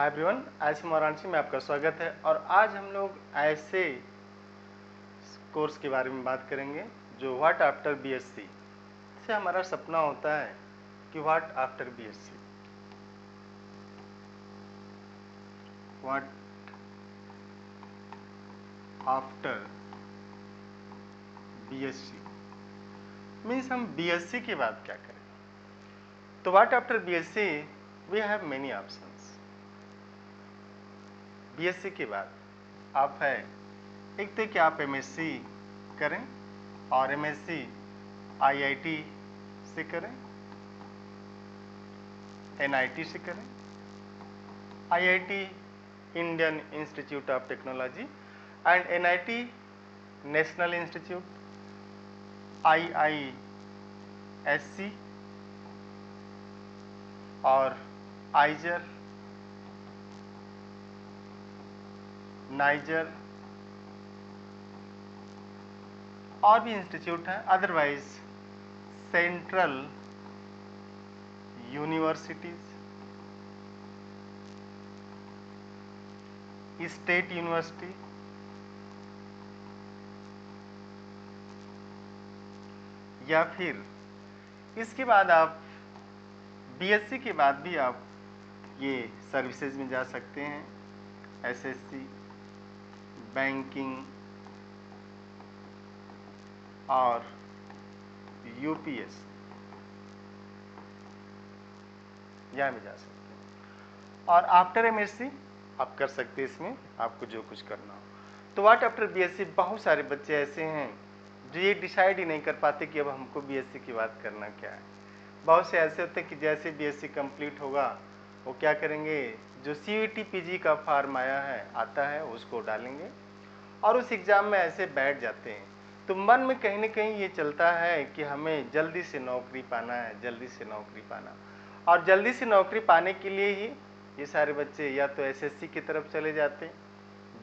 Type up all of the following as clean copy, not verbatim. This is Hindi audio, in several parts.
हाय एवरीवन, आईसी वाराणसी में आपका स्वागत है। और आज हम लोग ऐसे कोर्स के बारे में बात करेंगे जो व्हाट आफ्टर बीएससी से हमारा सपना होता है कि what after BSc, what after BSc means हम बीएससी के बाद क्या करें। तो what after BSc we have many options. BSc के बाद आप है एक तो कि आप एमएससी करें और एमएससी आईआईटी से करें, एनआईटी से करें, IIT Indian institute of technology and NIT national institute, IISc और आइजर, नाइजर और भी इंस्टीट्यूट हैं। Otherwise central universities, state university, या फिर इसके बाद आप बीएससी के बाद भी आप ये सर्विसेज में जा सकते हैं, एसएससी, बैंकिंग और यूपीएससी, यहाँ भी जा सकते हैं। और आफ्टर एमएससी आप कर सकते हैं इसमें आपको जो कुछ करना हो। तो व्हाट आफ्टर बीएससी बहुत सारे बच्चे ऐसे हैं जो ये डिसाइड ही नहीं कर पाते कि अब हमको बीएससी की बात करना क्या है। बहुत से ऐसे होते हैं कि जैसे बीएससी कंप्लीट होगा वो क्या करेंगे, जो सीईटी पीजी का फॉर्म आया है आता है उसको डालेंगे और उस एग्ज़ाम में ऐसे बैठ जाते हैं। तो मन में कहीं ना कहीं ये चलता है कि हमें जल्दी से नौकरी पाना है, जल्दी से नौकरी पाना, और जल्दी से नौकरी पाने के लिए ही ये सारे बच्चे या तो एसएससी की तरफ चले जाते,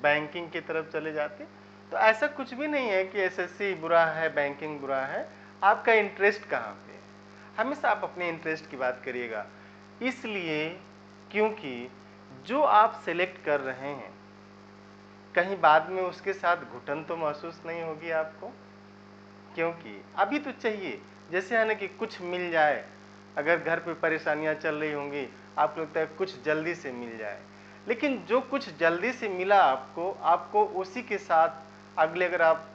बैंकिंग की तरफ चले जाते। तो ऐसा कुछ भी नहीं है कि एसएससी बुरा है, बैंकिंग बुरा है। आपका इंटरेस्ट कहाँ पे है, हमेशा आप अपने इंटरेस्ट की बात करिएगा। इसलिए क्योंकि जो आप सेलेक्ट कर रहे हैं कहीं बाद में उसके साथ घुटन तो महसूस नहीं होगी आपको, क्योंकि अभी तो चाहिए जैसे है ना कि कुछ मिल जाए। अगर घर पे परेशानियां चल रही होंगी, आपको लगता है कुछ जल्दी से मिल जाए, लेकिन जो कुछ जल्दी से मिला आपको उसी के साथ अगले, अगर आप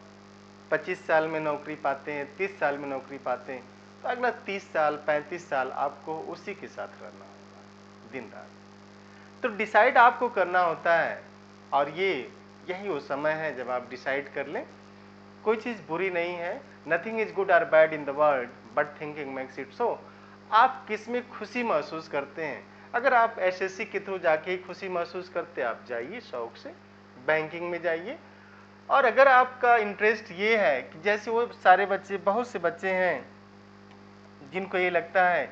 25 साल में नौकरी पाते हैं, 30 साल में नौकरी पाते हैं, तो अगला 30 साल 35 साल आपको उसी के साथ रहना होगा दिन रात। तो डिसाइड आपको करना होता है, और यही वो समय है जब आप डिसाइड कर लें। कोई चीज़ बुरी नहीं है, नथिंग इज गुड और bad in the world but thinking makes it so. आप किस में खुशी महसूस करते हैं? अगर आप एसएससी के थ्रू जाके ही खुशी महसूस करते हैं, आप जाइए शौक से बैंकिंग में जाइए। और अगर आपका इंटरेस्ट ये है कि जैसे वो सारे बच्चे, बहुत से बच्चे हैं जिनको ये लगता है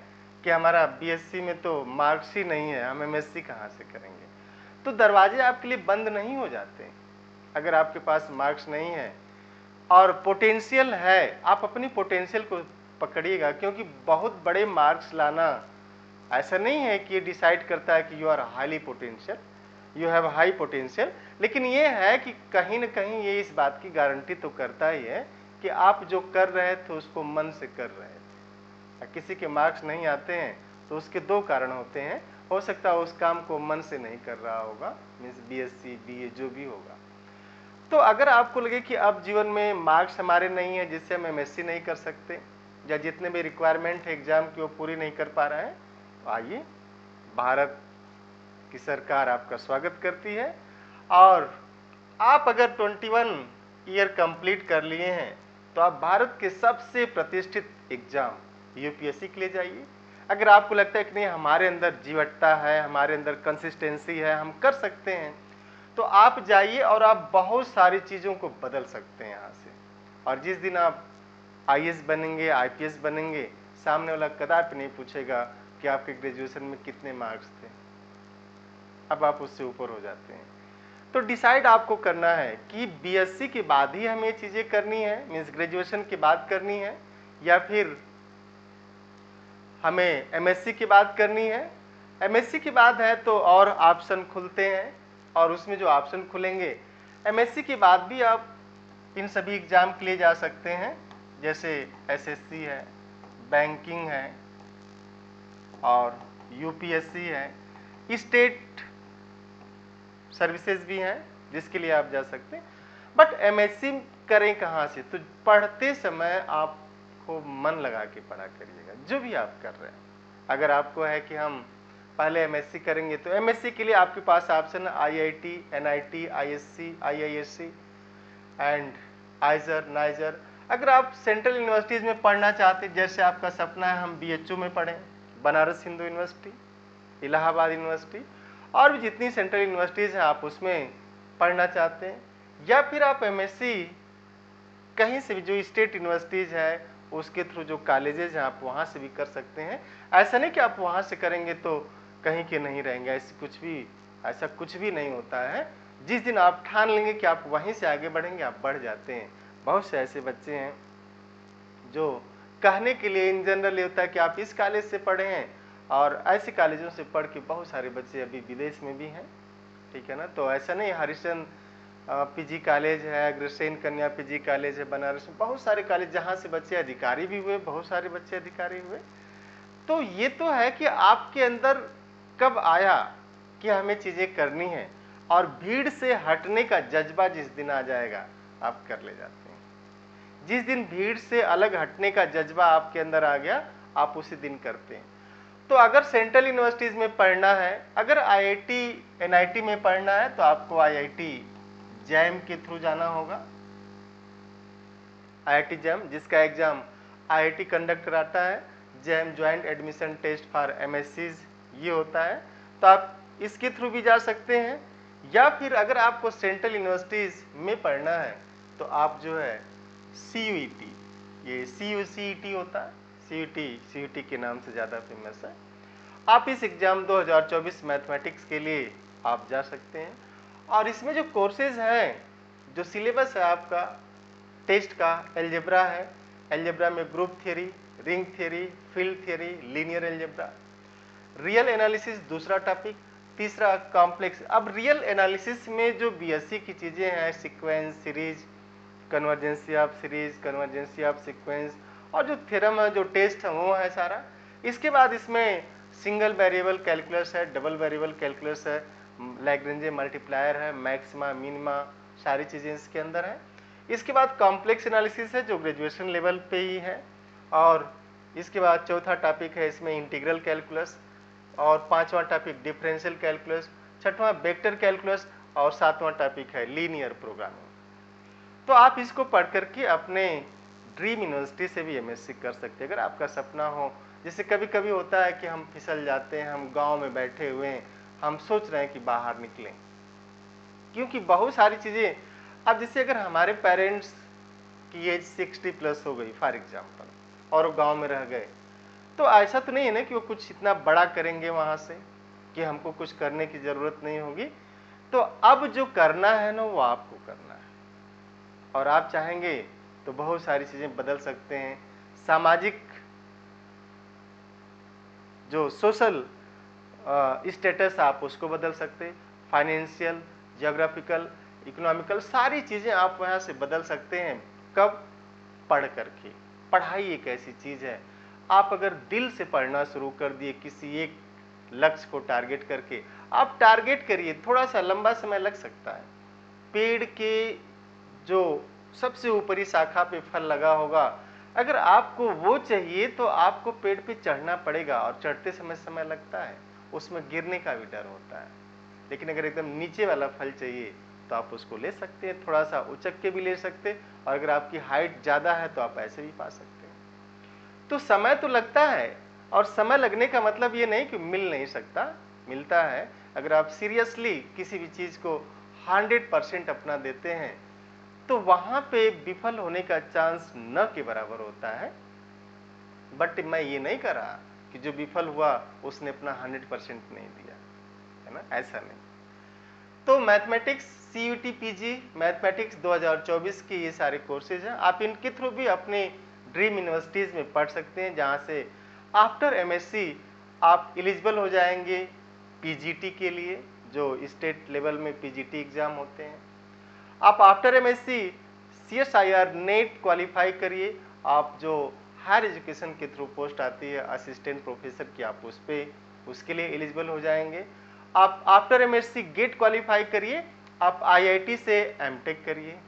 कि हमारा बीएससी में तो मार्क्स ही नहीं है, हम एमएससी कहाँ से करेंगे, तो दरवाजे आपके लिए बंद नहीं हो जाते। अगर आपके पास मार्क्स नहीं है और पोटेंशियल है, आप अपनी पोटेंशियल को पकड़िएगा, क्योंकि बहुत बड़े मार्क्स लाना ऐसा नहीं है कि ये डिसाइड करता है कि you are highly potential, you have high potential. लेकिन ये है कि कहीं ना कहीं ये इस बात की गारंटी तो करता ही है कि आप जो कर रहे थे उसको मन से कर रहे थे। किसी के मार्क्स नहीं आते हैं तो उसके दो कारण होते हैं, हो सकता है उस काम को मन से नहीं कर रहा होगा, मीन्स बीएससी बीए जो भी होगा। तो अगर आपको लगे कि अब जीवन में मार्क्स हमारे नहीं है जिससे हम एमएससी नहीं कर सकते, या जितने भी रिक्वायरमेंट है एग्जाम की वो पूरी नहीं कर पा रहे हैं, तो आइए, भारत की सरकार आपका स्वागत करती है। और आप अगर 21 ईयर कंप्लीट कर लिए हैं तो आप भारत के सबसे प्रतिष्ठित एग्जाम यूपीएससी के लिए जाइए। अगर आपको लगता है कि नहीं, हमारे अंदर जीवटता है, हमारे अंदर कंसिस्टेंसी है, हम कर सकते हैं, तो आप जाइए और आप बहुत सारी चीज़ों को बदल सकते हैं यहाँ से। और जिस दिन आप आईएएस बनेंगे, आईपीएस बनेंगे, सामने वाला कदापि नहीं पूछेगा कि आपके ग्रेजुएशन में कितने मार्क्स थे, अब आप उससे ऊपर हो जाते हैं। तो डिसाइड आपको करना है कि बीएससी के बाद ही हमें ये चीज़ें करनी है, मीन्स ग्रेजुएशन के बाद करनी है, या फिर हमें एमएससी के बाद करनी है, एमएससी की बात है तो और ऑप्शन खुलते हैं, और उसमें जो ऑप्शन खुलेंगे, एमएससी के बाद भी आप इन सभी एग्जाम के लिए जा सकते हैं, जैसे एसएससी है, बैंकिंग है और यूपीएससी है, स्टेट सर्विसेज भी हैं जिसके लिए आप जा सकते हैं। बट एमएससी करें कहाँ से? तो पढ़ते समय आपको मन लगा के पढ़ा करिएगा जो भी आप कर रहे हैं। अगर आपको है कि हम पहले एमएससी करेंगे, तो एमएससी के लिए आपके पास ऑप्शन है IIT, NIT, ISC, IISc and आइजर, niger. अगर आप सेंट्रल यूनिवर्सिटीज़ में पढ़ना चाहते, जैसे आपका सपना है हम बीएचयू में पढ़ें, बनारस हिंदू यूनिवर्सिटी, इलाहाबाद यूनिवर्सिटी, और भी जितनी सेंट्रल यूनिवर्सिटीज़ हैं आप उसमें पढ़ना चाहते हैं, या फिर आप एमएससी कहीं से भी जो स्टेट यूनिवर्सिटीज़ है उसके थ्रू जो कॉलेजेज हैं आप वहाँ से भी कर सकते हैं। ऐसा नहीं कि आप वहाँ से करेंगे तो कहीं के नहीं रहेंगे, ऐसा कुछ भी नहीं होता है। जिस दिन आप ठान लेंगे कि आप वहीं से आगे बढ़ेंगे, आप बढ़ जाते हैं। बहुत से ऐसे बच्चे हैं जो कहने के लिए इन जनरल ये होता है कि आप इस कॉलेज से पढ़े हैं, और ऐसे कॉलेजों से पढ़ के बहुत सारे बच्चे अभी विदेश में भी हैं, ठीक है ना। तो ऐसा नहीं, हरिशन पीजी कॉलेज है, अग्रसेन कन्या पीजी कॉलेज है बनारस में, बहुत सारे कॉलेज जहाँ से बच्चे अधिकारी भी हुए, बहुत सारे बच्चे अधिकारी हुए। तो ये तो है कि आपके अंदर कब आया कि हमें चीज़ें करनी है, और भीड़ से हटने का जज्बा जिस दिन आ जाएगा आप कर ले जाते हैं। जिस दिन भीड़ से अलग हटने का जज्बा आपके अंदर आ गया, आप उसी दिन करते हैं। तो अगर सेंट्रल यूनिवर्सिटीज़ में पढ़ना है, अगर आईआईटी, एनआईटी में पढ़ना है, तो आपको आईआईटी जैम के थ्रू जाना होगा। आईआईटी जैम, जिसका एग्जाम आईआईटी कंडक्ट कराता है, JAM joint admission test for MScs, ये होता है। तो आप इसके थ्रू भी जा सकते हैं, या फिर अगर आपको सेंट्रल यूनिवर्सिटीज़ में पढ़ना है तो आप जो है सीयूईटी, ये सीयूसीईटी होता है, सीयूटी के नाम से ज़्यादा फेमस है। आप इस एग्ज़ाम 2024 मैथमेटिक्स के लिए आप जा सकते हैं। और इसमें जो कोर्सेज हैं, जो सिलेबस है आपका टेस्ट का, एलजेब्रा है, एलजेब्रा में group theory, ring theory, field theory, linear algebra, real analysis दूसरा टॉपिक, तीसरा कॉम्प्लेक्स। अब रियल एनालिसिस में जो बीएससी की चीज़ें हैं, sequence, series, convergency of series, convergency of sequence, और जो थ्योरम है, जो टेस्ट है, वो है सारा। इसके बाद इसमें सिंगल वेरिएबल कैलकुलस है, डबल वेरिएबल कैलकुलस है, लैग्रेंजे मल्टीप्लायर है, मैक्सिमा, मिनिमा, सारी चीज़ें इसके अंदर है। इसके बाद कॉम्प्लेक्स एनालिसिस है जो ग्रेजुएशन लेवल पे ही है, और इसके बाद चौथा टॉपिक है इसमें इंटीग्रल कैलकुलस, और पांचवा टॉपिक डिफरेंशियल कैलकुलस, छठवां वेक्टर कैलकुलस, और सातवां टॉपिक है लीनियर प्रोग्रामिंग। तो आप इसको पढ़ करके अपने ड्रीम यूनिवर्सिटी से भी एमएससी कर सकते हैं, अगर आपका सपना हो। जैसे कभी कभी होता है कि हम फिसल जाते हैं, हम गांव में बैठे हुए हैं, हम सोच रहे हैं कि बाहर निकलें, क्योंकि बहुत सारी चीज़ें, अब जैसे अगर हमारे पेरेंट्स की एज 60+ हो गई फॉर एग्जाम्पल, और वो गाँव में रह गए, तो ऐसा तो नहीं है ना कि वो कुछ इतना बड़ा करेंगे वहाँ से कि हमको कुछ करने की ज़रूरत नहीं होगी। तो अब जो करना है ना, वो आपको करना है, और आप चाहेंगे तो बहुत सारी चीज़ें बदल सकते हैं। सामाजिक जो सोशल स्टेटस आप उसको बदल सकते हैं, फाइनेंशियल, जियोग्राफिकल, इकोनॉमिकल, सारी चीज़ें आप वहाँ से बदल सकते हैं। कब? पढ़ करके। पढ़ाई एक ऐसी चीज़ है, आप अगर दिल से पढ़ना शुरू कर दिए, किसी एक लक्ष्य को टारगेट करके आप टारगेट करिए, थोड़ा सा लंबा समय लग सकता है। पेड़ के जो सबसे ऊपरी शाखा पे फल लगा होगा, अगर आपको वो चाहिए तो आपको पेड़ पे चढ़ना पड़ेगा, और चढ़ते समय समय लगता है, उसमें गिरने का भी डर होता है। लेकिन अगर एकदम नीचे वाला फल चाहिए तो आप उसको ले सकते हैं, थोड़ा सा उचक के भी ले सकते हैं, और अगर आपकी हाइट ज़्यादा है तो आप ऐसे भी पा सकते हैं। तो समय तो लगता है, और समय लगने का मतलब ये नहीं कि मिल नहीं सकता, मिलता है। अगर आप सीरियसली किसी भी चीज़ को 100% अपना देते हैं, तो वहाँ पे विफल होने का चांस न के बराबर होता है। बट मैं ये नहीं कर रहा कि जो विफल हुआ उसने अपना 100% नहीं दिया, है ना, ऐसा नहीं। तो मैथमेटिक्स सीयूटी पीजी मैथमेटिक्स 2024 के ये सारे कोर्सेज हैं, आप इनके थ्रू भी अपने ड्रीम यूनिवर्सिटीज़ में पढ़ सकते हैं, जहाँ से आफ्टर एमएससी आप एलिजिबल हो जाएंगे पीजीटी के लिए, जो स्टेट लेवल में पीजीटी एग्ज़ाम होते हैं। आप after MSc CSIR net qualify करिए। आप जो हायर एजुकेशन के थ्रू पोस्ट आती है असिस्टेंट प्रोफेसर की, आप उसके लिए एलिजिबल हो जाएंगे। आप आफ्टर एमएससी गेट क्वालिफाई करिए। आप आईआईटी से एमटेक करिए,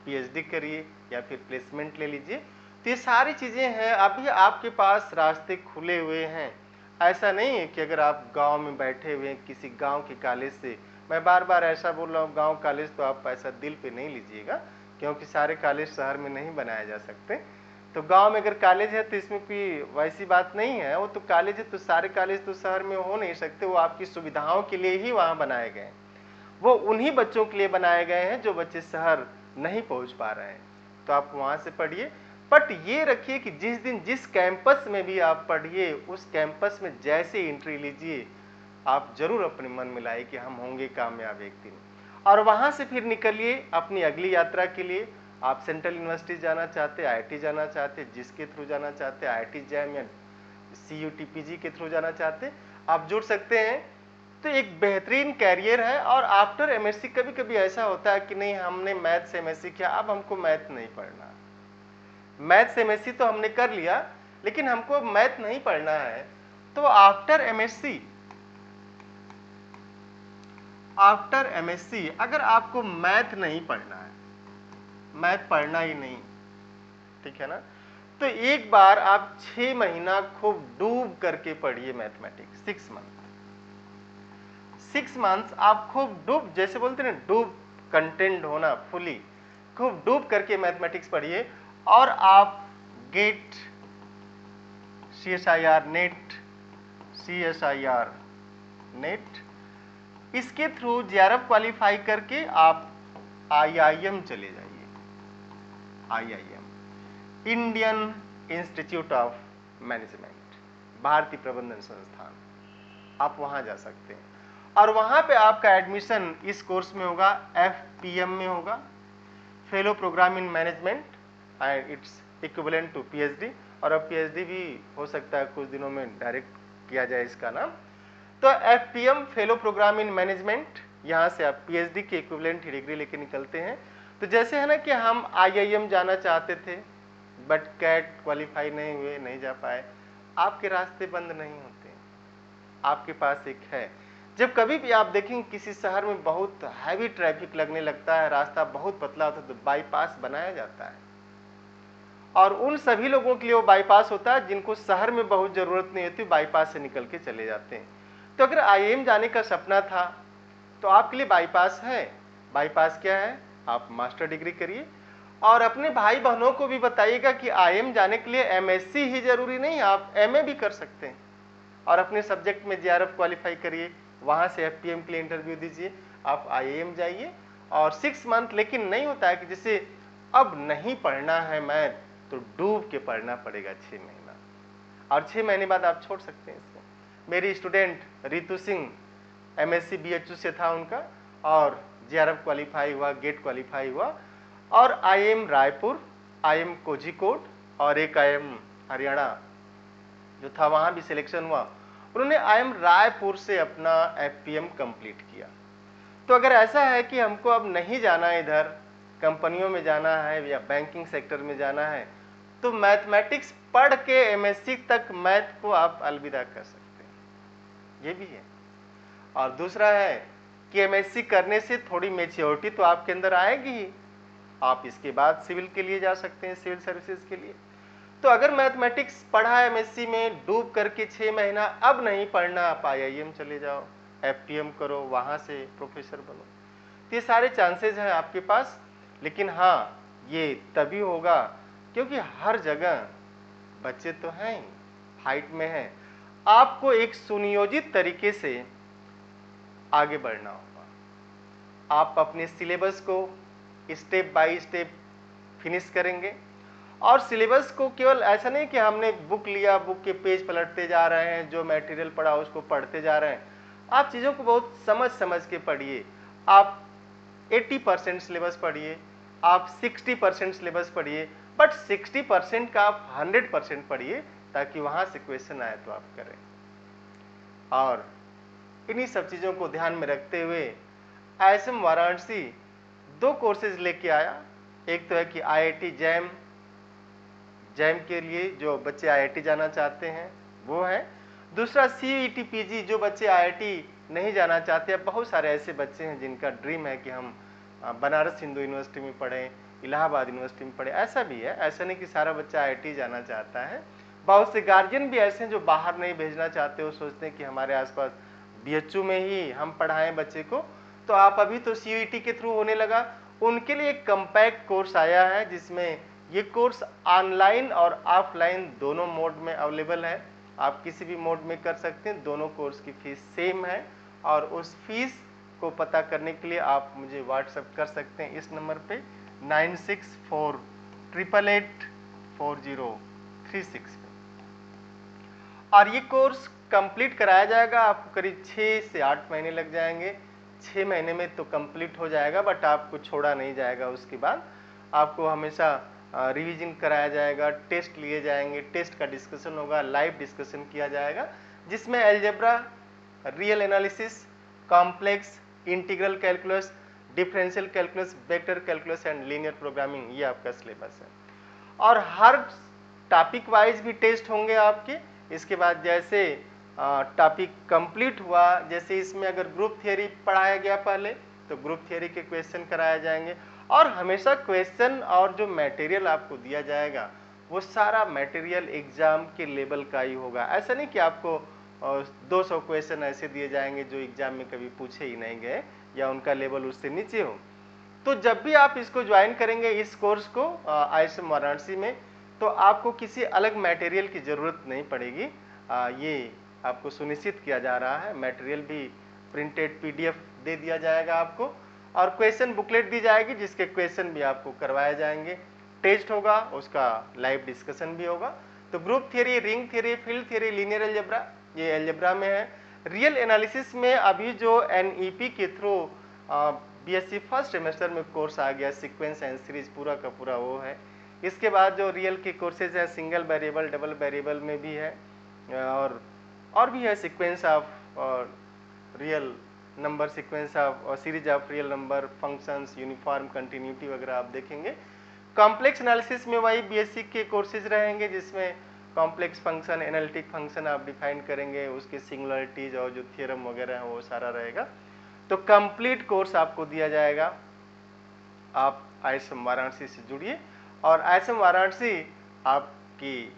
पीएचडी करिए या फिर प्लेसमेंट ले लीजिए। तो ये सारी चीज़ें हैं, अभी आपके पास रास्ते खुले हुए हैं। ऐसा नहीं है कि अगर आप गांव में बैठे हुए हैं किसी गांव के कॉलेज से, मैं बार बार ऐसा बोल रहा हूँ, गांव कॉलेज तो आप ऐसा दिल पे नहीं लीजिएगा, क्योंकि सारे कॉलेज शहर में नहीं बनाए जा सकते। तो गांव में अगर कॉलेज है तो इसमें कोई वैसी बात नहीं है, वो तो कॉलेज है, तो सारे कॉलेज तो शहर में हो नहीं सकते, वो आपकी सुविधाओं के लिए ही वहाँ बनाए गए हैं। वो उन्हीं बच्चों के लिए बनाए गए हैं जो बच्चे शहर नहीं पहुँच पा रहे हैं। तो आप वहाँ से पढ़िए, बट ये रखिए कि जिस दिन जिस कैंपस में भी आप पढ़िए, उस कैंपस में जैसे एंट्री लीजिए, आप जरूर अपने मन में लाइए कि हम होंगे कामयाब एक दिन। और वहाँ से फिर निकलिए अपनी अगली यात्रा के लिए। आप सेंट्रल यूनिवर्सिटी जाना चाहते, आईआईटी जाना चाहते, जिसके थ्रू जाना चाहते, आईआईटी जैम या सीयूटीपीजी के थ्रू जाना चाहते, आप जुड़ सकते हैं। तो एक बेहतरीन कैरियर है। और आफ्टर एमएससी कभी कभी ऐसा होता है कि नहीं, हमने मैथ से एमएससी किया, अब हमको मैथ नहीं पढ़ना। मैथ से एमएससी तो हमने कर लिया, लेकिन हमको मैथ नहीं पढ़ना है। तो आफ्टर एमएससी अगर आपको मैथ नहीं पढ़ना है, मैथ पढ़ना ही नहीं, ठीक है ना, तो एक बार आप 6 महीना खूब डूब करके पढ़िए मैथमेटिक्स। 6 मंथ्स आप खूब डूब, जैसे बोलते हैं ना, डूब, कंटेंट होना फुली, खूब डूब करके मैथमेटिक्स पढ़िए। और आप गेट, सीएसआईआर नेट, इसके थ्रू जेआरएफ क्वालिफाई करके आप आईआईएम चले जाइए। IIM, Indian institute of management, भारतीय प्रबंधन संस्थान, आप वहां जा सकते हैं। और वहां पे आपका एडमिशन इस कोर्स में होगा, एफपीएम में होगा, fellow programme in management, and it's equivalent to PhD. और अब पीएचडी भी हो सकता है कुछ दिनों में डायरेक्ट किया जाए इसका नाम। तो FPM fellow programme in management, यहाँ से आप पीएचडी के इक्विवेलेंट ही डिग्री लेके निकलते हैं। तो जैसे है ना कि हम आईआईएम जाना चाहते थे, बट कैट क्वालिफाई नहीं हुए, नहीं जा पाए, आपके रास्ते बंद नहीं होते, आपके पास एक है। जब कभी भी आप देखेंगे किसी शहर में बहुत हैवी ट्रैफिक लगने लगता है, रास्ता बहुत पतला होता है, तो बाईपास बनाया जाता है। और उन सभी लोगों के लिए वो बाईपास होता है जिनको शहर में बहुत जरूरत नहीं होती, बाईपास से निकल के चले जाते हैं। तो अगर आईआईएम जाने का सपना था तो आपके लिए बाईपास है। बाईपास क्या है, आप मास्टर डिग्री करिए और अपने भाई बहनों को भी बताइएगा कि आईआईएम जाने के लिए एमएससी ही जरूरी नहीं, आप एमए भी कर सकते हैं। और अपने सब्जेक्ट में जेआरएफ क्वालिफाई करिए, वहां से एफपीएम के लिए इंटरव्यू दीजिए, आप आईआईएम जाइए। और 6 मंथ, लेकिन नहीं होता है कि जैसे अब नहीं पढ़ना है मैथ, तो डूब के पढ़ना पड़ेगा 6 महीना, और 6 महीने बाद आप छोड़ सकते हैं इसको। मेरी student Ritu Singh MSc BHU से था उनका, और जेआरएफ क्वालिफाई हुआ, गेट क्वालिफाई हुआ, और आईएम रायपुर, आईएम कोझिकोड और एक आईएम हरियाणा जो था वहां भी सिलेक्शन हुआ। उन्होंने आईएम रायपुर से अपना एफपीएम कंप्लीट किया। तो अगर ऐसा है कि हमको अब नहीं जाना है, इधर कंपनियों में जाना है या बैंकिंग सेक्टर में जाना है, तो मैथमेटिक्स पढ़ के एमएससी तक मैथ को आप अलविदा कर सकते हैं, ये भी है। और दूसरा है कि एमएससी करने से थोड़ी मेच्योरिटी तो आपके अंदर आएगी ही, आप इसके बाद सिविल के लिए जा सकते हैं, सिविल सर्विसेज के लिए। तो अगर मैथमेटिक्स पढ़ा एमएससी में डूब करके 6 महीना, अब नहीं पढ़ना, आप आईआईएम चले जाओ, एफपीएम करो, वहां से प्रोफेसर बनो। तो ये सारे चांसेस हैं आपके पास। लेकिन हाँ, ये तभी होगा क्योंकि हर जगह बच्चे तो हैं ही, हाइट में हैं, आपको एक सुनियोजित तरीके से आगे बढ़ना होगा। आप अपने सिलेबस को स्टेप बाय स्टेप फिनिश करेंगे। और सिलेबस को केवल ऐसा नहीं कि हमने बुक लिया, बुक के पेज पलटते जा रहे हैं, जो मटेरियल पढ़ा उसको पढ़ते जा रहे हैं। आप चीज़ों को बहुत समझ समझ के पढ़िए। आप 80% सिलेबस पढ़िए, आप 60% सिलेबस पढ़िए, बट 60% का आप 100% पढ़िए, ताकि वहाँ से क्वेश्चन आए तो आप करें। और इन्हीं सब चीज़ों को ध्यान में रखते हुए ISM वाराणसी 2 कोर्सेज लेके आया। एक तो है कि IIT जैम के लिए जो बच्चे IIT जाना चाहते हैं वो है। दूसरा CET PG जो बच्चे IIT नहीं जाना चाहते। बहुत सारे ऐसे बच्चे हैं जिनका ड्रीम है कि हम बनारस हिंदू यूनिवर्सिटी में पढ़ें, इलाहाबाद यूनिवर्सिटी में पढ़ें। ऐसा भी है, ऐसा नहीं कि सारा बच्चा IIT जाना चाहता है। बहुत से गार्जियन भी ऐसे हैं जो बाहर नहीं भेजना चाहते, वो सोचते हैं कि हमारे आसपास BHU में ही हम पढ़ाएं बच्चे को। तो आप अभी तो CET के थ्रू होने लगा, उनके लिए एक कम्पैक्ट कोर्स आया है जिसमें ये कोर्स ऑनलाइन और ऑफलाइन दोनों मोड में अवेलेबल है। आप किसी भी मोड में कर सकते हैं। दोनों कोर्स की फीस सेम है और उस फीस को पता करने के लिए आप मुझे व्हाट्सएप कर सकते हैं इस नंबर पे 9648884036 पे। और ये कोर्स कंप्लीट कराया जाएगा, आपको करीब 6 से 8 महीने लग जाएंगे। 6 महीने में तो कंप्लीट हो जाएगा, बट आपको छोड़ा नहीं जाएगा। उसके बाद आपको हमेशा रिवीजन कराया जाएगा, टेस्ट लिए जाएंगे, टेस्ट का डिस्कशन होगा, लाइव डिस्कशन किया जाएगा, जिसमें algebra, real analysis, complex, integral calculus, differential calculus, vector calculus and linear programming, ये आपका सिलेबस है। और हर टॉपिक वाइज भी टेस्ट होंगे आपके। इसके बाद जैसे टॉपिक कंप्लीट हुआ, जैसे इसमें अगर ग्रुप थियरी पढ़ाया गया पहले, तो ग्रुप थियरी के क्वेश्चन कराए जाएंगे। और हमेशा क्वेश्चन और जो मटेरियल आपको दिया जाएगा वो सारा मटेरियल एग्जाम के लेवल का ही होगा। ऐसा नहीं कि आपको 200 क्वेश्चन ऐसे दिए जाएंगे जो एग्जाम में कभी पूछे ही नहीं गए या उनका लेवल उससे नीचे हो। तो जब भी आप इसको ज्वाइन करेंगे, इस कोर्स को ISM वाराणसी में, तो आपको किसी अलग मटेरियल की ज़रूरत नहीं पड़ेगी। ये आपको सुनिश्चित किया जा रहा है। मटेरियल भी प्रिंटेड PDF दे दिया जाएगा आपको, और क्वेश्चन बुकलेट दी जाएगी जिसके क्वेश्चन भी आपको करवाए जाएंगे। टेस्ट होगा, उसका लाइव डिस्कशन भी होगा। तो group theory, ring theory, field theory, linear algebra, ये अलजेब्रा में है। रियल एनालिसिस में अभी जो NEP के थ्रू BSc फर्स्ट सेमेस्टर में कोर्स आ गया, सीक्वेंस एंड सीरीज पूरा का पूरा वो है। इसके बाद जो रियल के कोर्सेज हैं, सिंगल वेरिएबल, डबल वेरिएबल में भी है, और भी है, sequence of real number, sequence of series of real number, functions, uniform continuity वगैरह आप देखेंगे। कॉम्प्लेक्स एनालिसिस में वही BSc के कोर्सेज रहेंगे जिसमें कॉम्प्लेक्स फंक्शन, एनालिटिक फंक्शन आप डिफाइन करेंगे, उसके सिंगुलरिटीज और जो थ्योरम वगैरह है वो सारा रहेगा। तो कंप्लीट कोर्स आपको दिया जाएगा। आप ISM वाराणसी से जुड़िए, और ISM वाराणसी आपकी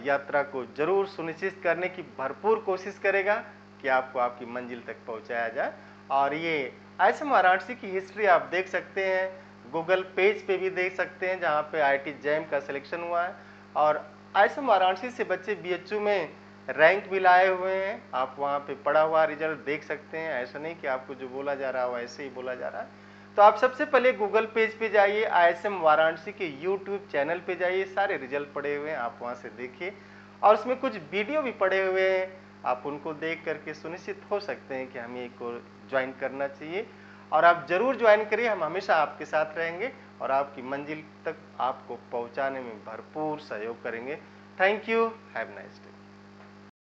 यात्रा को जरूर सुनिश्चित करने की भरपूर कोशिश करेगा कि आपको आपकी मंजिल तक पहुंचाया जाए। और ये ISM वाराणसी की हिस्ट्री आप देख सकते हैं, गूगल पेज पे भी देख सकते हैं जहाँ पे IIT जैम का सिलेक्शन हुआ है। और ISM वाराणसी से बच्चे BHU में रैंक भी लाए हुए हैं। आप वहाँ पे पढ़ा हुआ रिजल्ट देख सकते हैं। ऐसा नहीं कि आपको जो बोला जा रहा है वैसे ही बोला जा रहा है। तो आप सबसे पहले गूगल पेज पे जाइए, ISM वाराणसी के YouTube चैनल पे जाइए, सारे रिजल्ट पड़े हुए हैं, आप वहाँ से देखिए। और उसमें कुछ वीडियो भी पड़े हुए हैं, आप उनको देख करके सुनिश्चित हो सकते हैं कि हमें एक और ज्वाइन करना चाहिए। और आप जरूर ज्वाइन करिए, हम हमेशा आपके साथ रहेंगे और आपकी मंजिल तक आपको पहुँचाने में भरपूर सहयोग करेंगे। Thank you, have nice day.